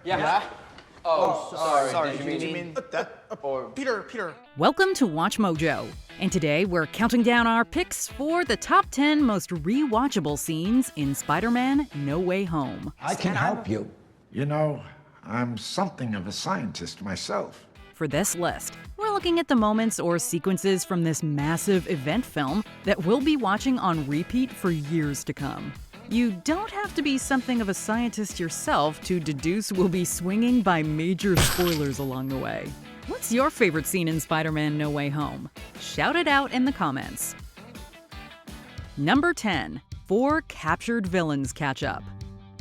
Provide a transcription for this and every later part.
Yeah? Oh, sorry. Did you mean that? Peter. Welcome to WatchMojo, and today we're counting down our picks for the top 10 most rewatchable scenes in Spider-Man No Way Home. I can help you. You know, I'm something of a scientist myself. For this list, we're looking at the moments or sequences from this massive event film that we'll be watching on repeat for years to come. You don't have to be something of a scientist yourself to deduce we'll be swinging by major spoilers along the way. What's your favorite scene in Spider-Man No Way Home? Shout it out in the comments. Number 10. 4 captured villains catch up.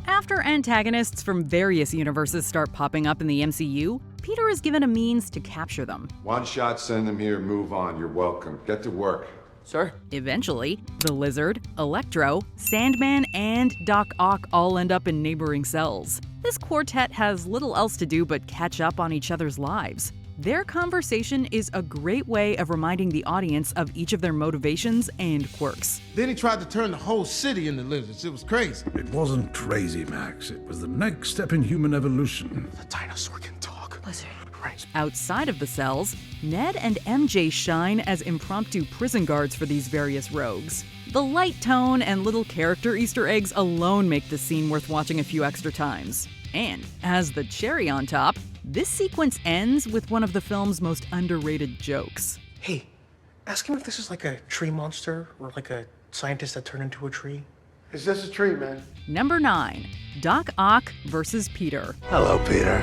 After antagonists from various universes start popping up in the MCU, Peter is given a means to capture them. One shot, send them here, move on. You're welcome. Get to work. Sir? Eventually, the Lizard, Electro, Sandman, and Doc Ock all end up in neighboring cells. This quartet has little else to do but catch up on each other's lives. Their conversation is a great way of reminding the audience of each of their motivations and quirks. Then he tried to turn the whole city into lizards. It was crazy. It wasn't crazy, Max. It was the next step in human evolution. The dinosaur can talk. Lizard. Right. Outside of the cells, Ned and MJ shine as impromptu prison guards for these various rogues. The light tone and little character Easter eggs alone make this scene worth watching a few extra times. And as the cherry on top, this sequence ends with one of the film's most underrated jokes. Hey, ask him if this is like a tree monster or like a scientist that turned into a tree. Is this a tree, man? Number 9. Doc Ock versus Peter. Hello, Peter.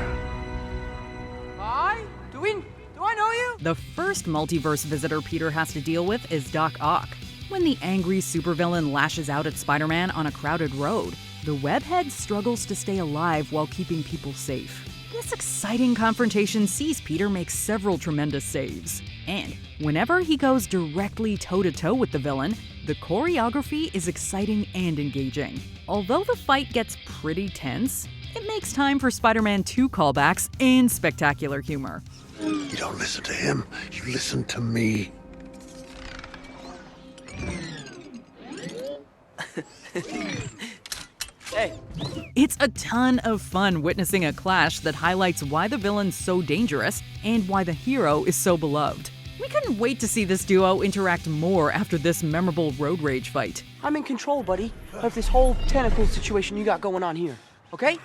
Hi? Do I know you? The first multiverse visitor Peter has to deal with is Doc Ock. When the angry supervillain lashes out at Spider-Man on a crowded road, the webhead struggles to stay alive while keeping people safe. This exciting confrontation sees Peter make several tremendous saves. And whenever he goes directly toe-to-toe with the villain, the choreography is exciting and engaging. Although the fight gets pretty tense, it makes time for Spider-Man 2 callbacks and spectacular humor. You don't listen to him, you listen to me. Hey. It's a ton of fun witnessing a clash that highlights why the villain's so dangerous and why the hero is so beloved. We couldn't wait to see this duo interact more after this memorable road rage fight. I'm in control, buddy, of this whole tentacle situation you got going on here, okay?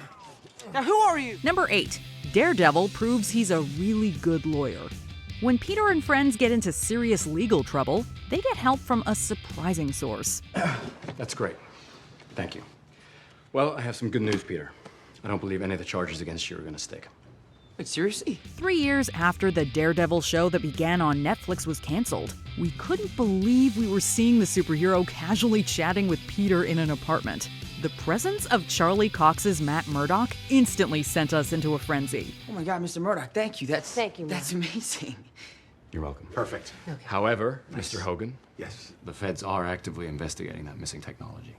Now who are you? Number 8. Daredevil proves he's a really good lawyer. When Peter and friends get into serious legal trouble, they get help from a surprising source. That's great. Thank you. Well, I have some good news, Peter. I don't believe any of the charges against you are going to stick. Wait, seriously? 3 years after the Daredevil show that began on Netflix was canceled, we couldn't believe we were seeing the superhero casually chatting with Peter in an apartment. The presence of Charlie Cox's Matt Murdock instantly sent us into a frenzy. Oh my God, Mr. Murdoch, thank you. Thank you, Matt. That's amazing. You're welcome. Perfect. Okay. However, Mr. Hogan, Yes. the feds are actively investigating that missing technology.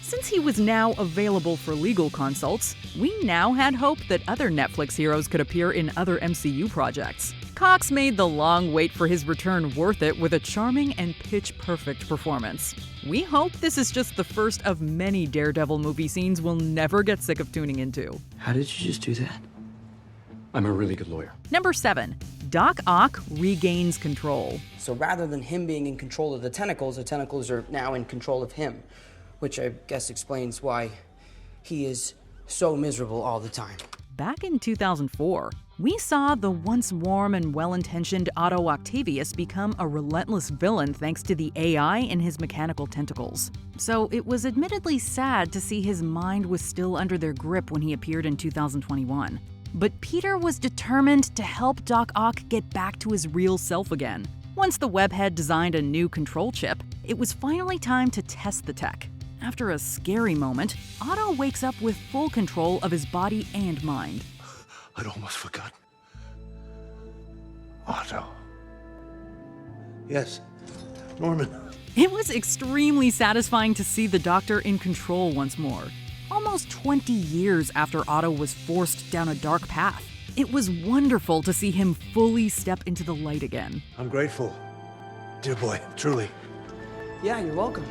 Since he was now available for legal consults, we now had hope that other Netflix heroes could appear in other MCU projects. Cox made the long wait for his return worth it with a charming and pitch-perfect performance. We hope this is just the first of many Daredevil movie scenes we'll never get sick of tuning into. How did you just do that? I'm a really good lawyer. Number 7. Doc Ock regains control. So rather than him being in control of the tentacles are now in control of him, which I guess explains why he is so miserable all the time. Back in 2004, we saw the once warm and well-intentioned Otto Octavius become a relentless villain thanks to the AI in his mechanical tentacles. So it was admittedly sad to see his mind was still under their grip when he appeared in 2021. But Peter was determined to help Doc Ock get back to his real self again. Once the webhead designed a new control chip, it was finally time to test the tech. After a scary moment, Otto wakes up with full control of his body and mind. I'd almost forgotten. Otto. Yes, Norman. It was extremely satisfying to see the Doctor in control once more. Almost 20 years after Otto was forced down a dark path, it was wonderful to see him fully step into the light again. I'm grateful. Dear boy, truly. Yeah, you're welcome.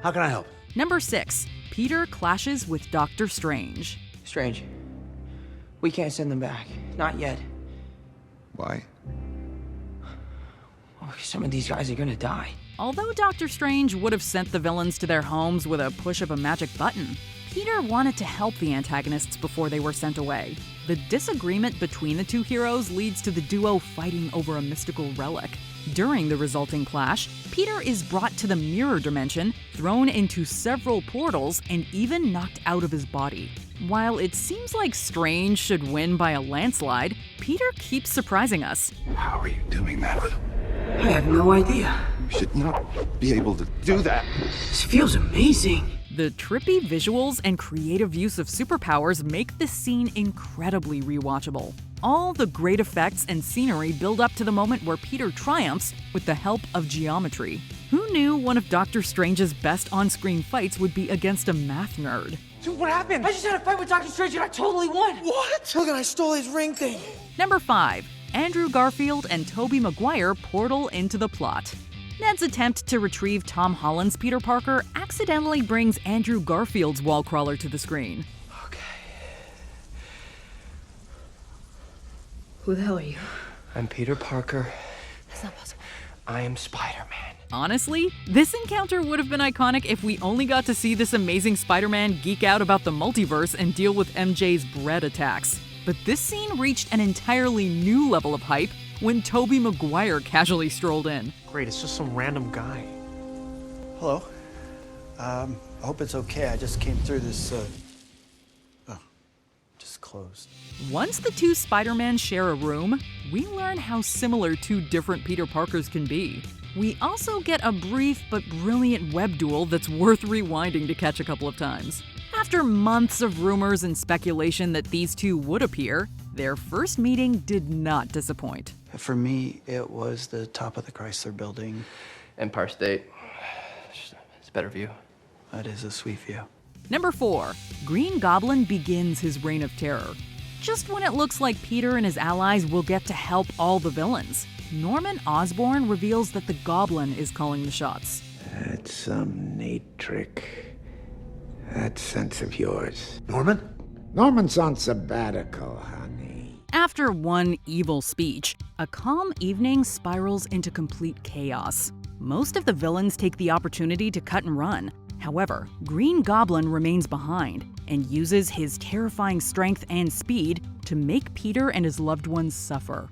How can I help? Number 6. Peter clashes with Doctor Strange. Strange. We can't send them back. Not yet. Why? Some of these guys are gonna die. Although Doctor Strange would have sent the villains to their homes with a push of a magic button, Peter wanted to help the antagonists before they were sent away. The disagreement between the two heroes leads to the duo fighting over a mystical relic. During the resulting clash, Peter is brought to the mirror dimension, thrown into several portals, and even knocked out of his body. While it seems like Strange should win by a landslide, Peter keeps surprising us. How are you doing that? I have no idea. You should not be able to do that. This feels amazing. The trippy visuals and creative use of superpowers make this scene incredibly rewatchable. All the great effects and scenery build up to the moment where Peter triumphs with the help of geometry. Who knew one of Doctor Strange's best on-screen fights would be against a math nerd? Dude, what happened? I just had a fight with Doctor Strange and I totally won. What? Look, and I stole his ring thing. Number 5. Andrew Garfield and Tobey Maguire Portal into the plot. Ned's attempt to retrieve Tom Holland's Peter Parker accidentally brings Andrew Garfield's wall crawler to the screen. Okay. Who the hell are you? I'm Peter Parker. That's not possible. I am Spider-Man. Honestly, this encounter would have been iconic if we only got to see this amazing Spider-Man geek out about the multiverse and deal with MJ's bread attacks. But this scene reached an entirely new level of hype when Tobey Maguire casually strolled in. Great, it's just some random guy. Hello. I hope it's okay. I just came through this, just closed. Once the two Spider-Men share a room, we learn how similar two different Peter Parkers can be. We also get a brief but brilliant web duel that's worth rewinding to catch a couple of times. After months of rumors and speculation that these two would appear, their first meeting did not disappoint. For me, it was the top of the Chrysler Building. Empire State. It's a better view. That is a sweet view. Number 4. Green Goblin begins his reign of terror. Just when it looks like Peter and his allies will get to help all the villains, Norman Osborn reveals that the Goblin is calling the shots. That's some neat trick. That sense of yours. Norman? Norman's on sabbatical, honey. After one evil speech, a calm evening spirals into complete chaos. Most of the villains take the opportunity to cut and run. However, Green Goblin remains behind and uses his terrifying strength and speed to make Peter and his loved ones suffer.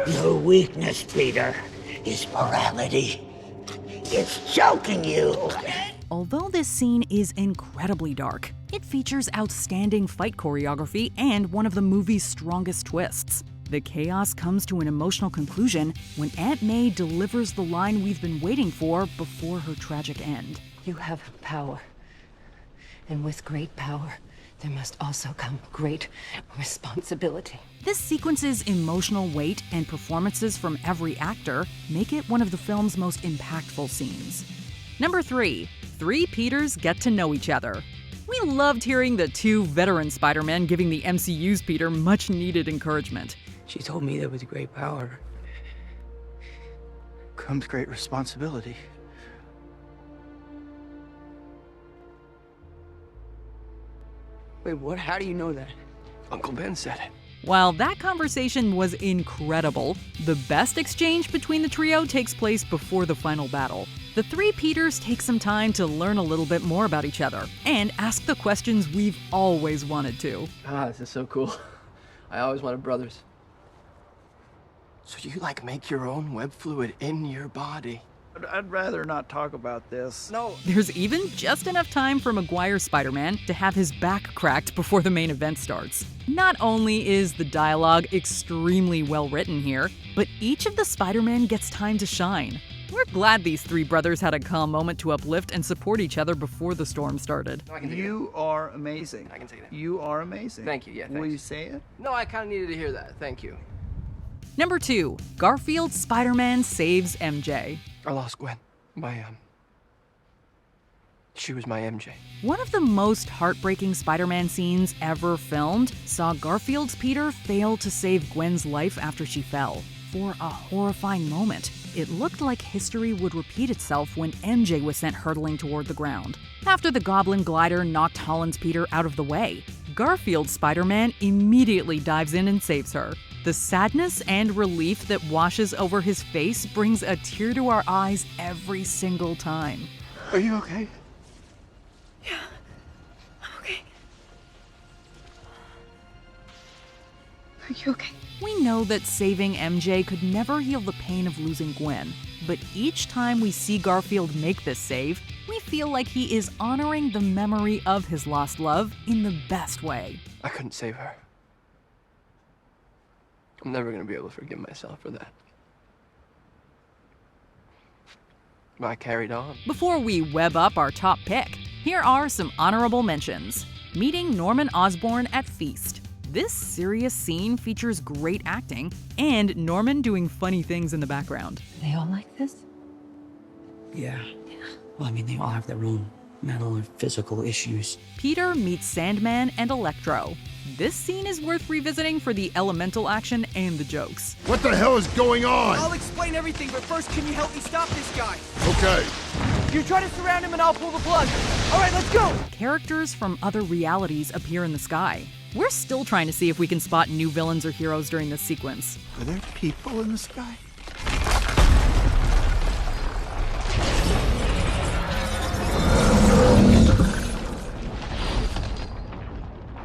Your weakness, Peter, is morality. It's choking you. Although this scene is incredibly dark, it features outstanding fight choreography and one of the movie's strongest twists. The chaos comes to an emotional conclusion when Aunt May delivers the line we've been waiting for before her tragic end. You have power. And with great power, there must also come great responsibility. This sequence's emotional weight and performances from every actor make it one of the film's most impactful scenes. Number 3. Three Peters get to know each other. We loved hearing the two veteran Spider-Men giving the MCU's Peter much-needed encouragement. She told me that with great power Comes great responsibility. Wait, what? How do you know that? Uncle Ben said it. While that conversation was incredible, the best exchange between the trio takes place before the final battle. The three Peters take some time to learn a little bit more about each other and ask the questions we've always wanted to. Ah, this is so cool. I always wanted brothers. So you, make your own web fluid in your body? I'd rather not talk about this. No. There's even just enough time for Maguire's Spider-Man to have his back cracked before the main event starts. Not only is the dialogue extremely well written here, but each of the Spider-Men gets time to shine. We're glad these three brothers had a calm moment to uplift and support each other before the storm started. You are amazing. I can take that. You are amazing. Thank you, yeah, thanks. Will you say it? No, I kind of needed to hear that. Thank you. Number 2. Garfield Spider-Man saves MJ. I lost Gwen. She was my MJ. One of the most heartbreaking Spider-Man scenes ever filmed saw Garfield's Peter fail to save Gwen's life after she fell. For a horrifying moment, it looked like history would repeat itself when MJ was sent hurtling toward the ground. After the Goblin glider knocked Holland's Peter out of the way, Garfield Spider-Man immediately dives in and saves her. The sadness and relief that washes over his face brings a tear to our eyes every single time. Are you okay? Yeah, I'm okay. Are you okay? We know that saving MJ could never heal the pain of losing Gwen, but each time we see Garfield make this save, we feel like he is honoring the memory of his lost love in the best way. I couldn't save her. I'm never gonna be able to forgive myself for that. But I carried on. Before we web up our top pick, here are some honorable mentions. Meeting Norman Osborn at Feast. This serious scene features great acting and Norman doing funny things in the background. Are they all like this? Yeah. Well, I mean, they all have their own mental and physical issues. Peter meets Sandman and Electro. This scene is worth revisiting for the elemental action and the jokes. What the hell is going on? I'll explain everything, but first, can you help me stop this guy? Okay. You try to surround him and I'll pull the plug. All right, let's go! Characters from other realities appear in the sky. We're still trying to see if we can spot new villains or heroes during this sequence. Are there people in the sky?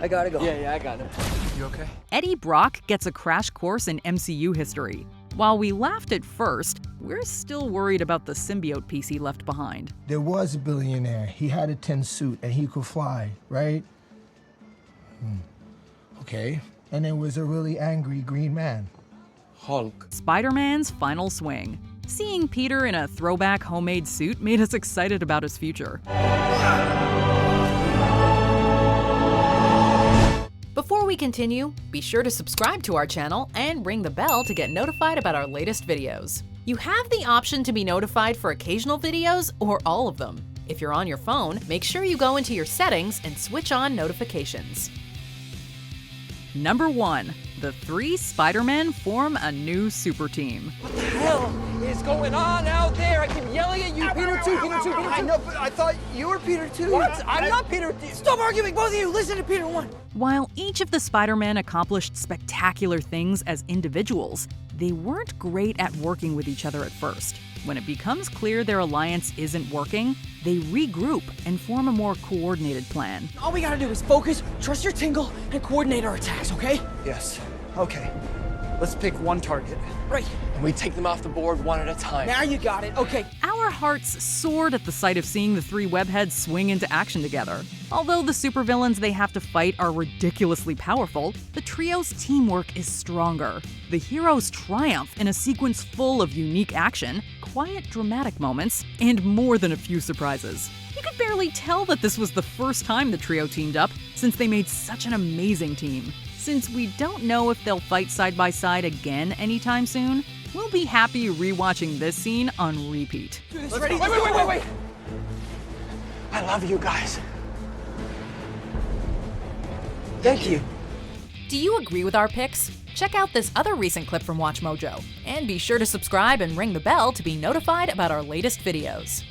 I gotta go. Yeah, I got it. You okay? Eddie Brock gets a crash course in MCU history. While we laughed at first, we're still worried about the symbiote piece he left behind. There was a billionaire. He had a tin suit and he could fly, right? Okay. And there was a really angry green man. Hulk. Spider-Man's final swing. Seeing Peter in a throwback homemade suit made us excited about his future. Before we continue, be sure to subscribe to our channel and ring the bell to get notified about our latest videos. You have the option to be notified for occasional videos or all of them. If you're on your phone, make sure you go into your settings and switch on notifications. Number 1. The 3 Spider-Men form a new super team. What the hell is going on out there? I keep yelling at you, Peter 2, Peter 2, Peter 2. I know, but I thought you were Peter 2. What? I'm not Peter 2. Stop arguing, both of you. Listen to Peter 1. While each of the Spider-Men accomplished spectacular things as individuals, they weren't great at working with each other at first. When it becomes clear their alliance isn't working, they regroup and form a more coordinated plan. All we gotta do is focus, trust your tingle, and coordinate our attacks, okay? Yes. Okay. Let's pick one target. Right. And we take them off the board one at a time. Now you got it. Okay. Our hearts soared at the sight of seeing the 3 webheads swing into action together. Although the supervillains they have to fight are ridiculously powerful, the trio's teamwork is stronger. The heroes triumph in a sequence full of unique action, quiet dramatic moments, and more than a few surprises. You could barely tell that this was the first time the trio teamed up, since they made such an amazing team. Since we don't know if they'll fight side by side again anytime soon, we'll be happy rewatching this scene on repeat. Ready? Wait. I love you guys. Thank you. Do you agree with our picks? Check out this other recent clip from WatchMojo, and be sure to subscribe and ring the bell to be notified about our latest videos.